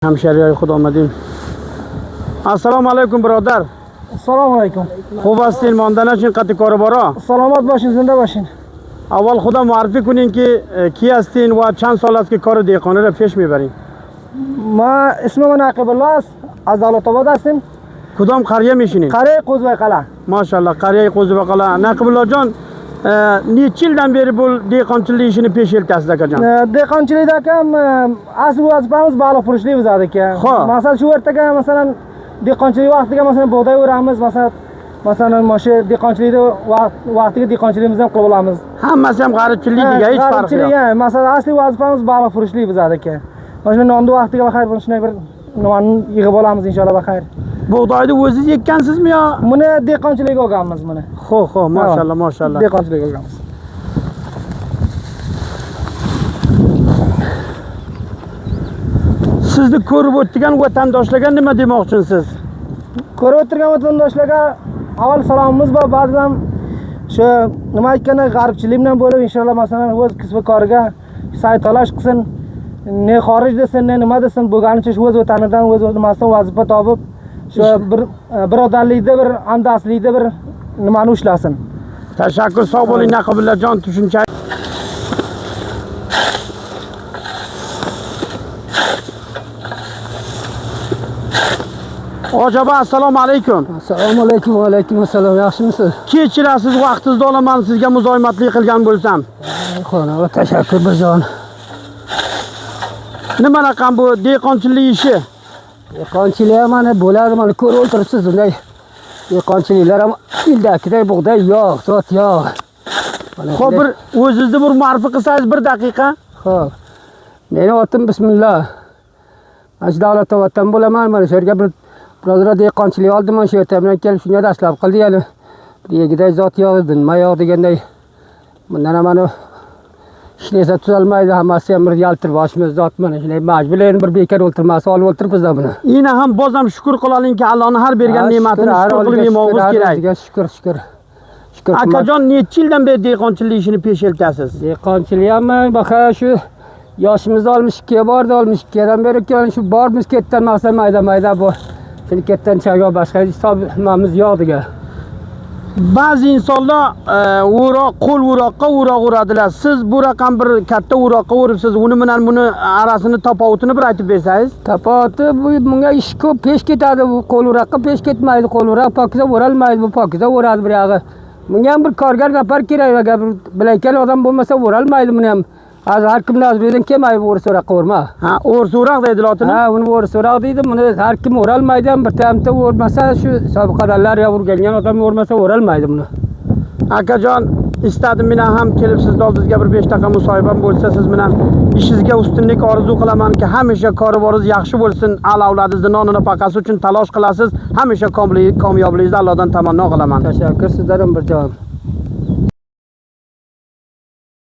همشهریای خود آمدیم. السلام علیکم برادر. السلام علیکم. خوب هستین؟ ماندنش این قطع کاربارا؟ سلامت باشین، زنده باشین. اول خدا معرفی کنین که کی هستین و چند سال است که کار دیقانه را پیش میبرین؟ ما اسم من عاقب الله است، از دولت آباد هستیم. کدام قریه میشینین؟ قریه قوزوی قلعه. ماشاءالله قریه قوزوی قلعه. عاقب الله جان نیچ یلdan beri bu dehqonchilik ishini pesh eltasizda akajon? Dehqonchilikda ham asli vazifamiz baliq purishlik bizada aka. Masalan shu yerdaga masalan dehqonchilik vaqtiga masalan bug'doy o'ramiz, masalan mana dehqonchilikda vaqtiga dehqonchiligimizni ham qilib olamiz. Hammasi ham g'aribchiligiga hech farqi yo'q. Masalan asli vazifamiz baliq purishlik bizada aka. Mana nonni vaqtiga baxayr shunday bir nimani yig'ib olamiz inshaalloh baxayr. Bug'doyni o'zingiz ekkansizmi yo? Buni dehqonchilikka olganmiz buni. Xo'p, maşallah maşallah. Dehqonchilikka olganmiz. Sizni ko'rib o'tgan vatandoshlarga nima demoqchisiz? Ko'rib o'tirgan vatandoshlarga avval salomimiz bor, ba'zan shu nima aytganda g'arbchilik bilan bo'lib inshaalloh masalan o'z kasb koriga sa'y talash qilsin, ne xorij desin, ne nima desin, bo'lganicha shu o'z vatanidan o'z nimasidan vazifa topib, shu bir birodarlikda, bir hamdardlikda bir nimani ushlasin. Tashakkur, sog' bo'ling Naqibullojon tushuncha. Ojaba assalomu alaykum. Assalomu alaykum va alaykum assalom. Yaxshimisiz? Kechirasiz, vaqtingizni olaman, sizga muzoyimatlik qilgan bo'lsam. Xo'p, tashakkur birjon. Nima raqam bu dehqonchilik ishi? Dehqonchilik ham mana bo'ladi, mana ko'rib o'tiribsiz bunday. Dehqonchiliklar ham ildakiday bug'doy yo'q, zot yo'q. Xo'p, bir o'zingizni bir ma'rifa qilsangiz bir daqiqa. Xo'p. Meni otim bismillah. Mana shu davlatoboddan bo'laman, mana shu yerga bir biroz dehqonchilik oldim, mana shu yerda bilan kelib shunga dastlab qildi yana. Yegiday zot yo'q edi, nima yo'q deganday. Bundan ham mana ishlasa tuzalmaydi, hammasi ham bir yaltir boshimiz zot mana shunday majbur endi bir bekor o'ltirmasi olib o'tiribmiz-da buni. Yana ham bozam shukr qilalingki, Allohning har bergan ne'matini shukr qilib yemoqimiz kerak. Shukr. Akajon, necha yildan beri dehqonchilik ishini pesh eltasiz? Dehqonchilik ham baqa shu yoshimiz 62 ga bordi, 62 dan beri shu bormiz ketdan maqsad mayda bor. Shuni ketdan chago boshqa hisobimiz yo'q degan. Ba'zi insonlar qo'l o'roqqa o'roq uradilar. Siz bu raqam bir katta o'roqqa uribsiz. Uni bilan buni arasini tafovutini bir aytib bersangiz? Tafovut bunga ish ko'p pesh ketadi. Bu qo'l o'roqqa pesh ketmaydi. Qo'l o'roq pokiza o'ralmaydi. Bu pokiza o'radi bir yog'i. Bunga ham bir korgar gapar kerak. Agar bilaykan odam bo'lmasa o'ralmaydi buni ham. Hozir har kim nazaridan kelmaydi o'ris o'roqqa o'rma. Ha, o'ris o'roq deydi lotini. Ha, uni o'ris o'roq deydi. Buni har kim o'ralmaydi ham, bir tamta o'rmasa shu sobiqadarlar ya urgangan odam o'rmasa o'ralmaydi buni. Akajon, istadim men ham kelib sizni oldingizga bir 5 daqiqa musohibam bo'lsa, siz bilan ishingizga ustunlik orzu qilamanki, hamisha koroboringiz yaxshi bo'lsin. Avlodingizning non nafaqasi uchun talosh qilasiz. Hamisha komyobligingizda Allohdan tamanno qilaman. Tashakkur sizlardan birjon.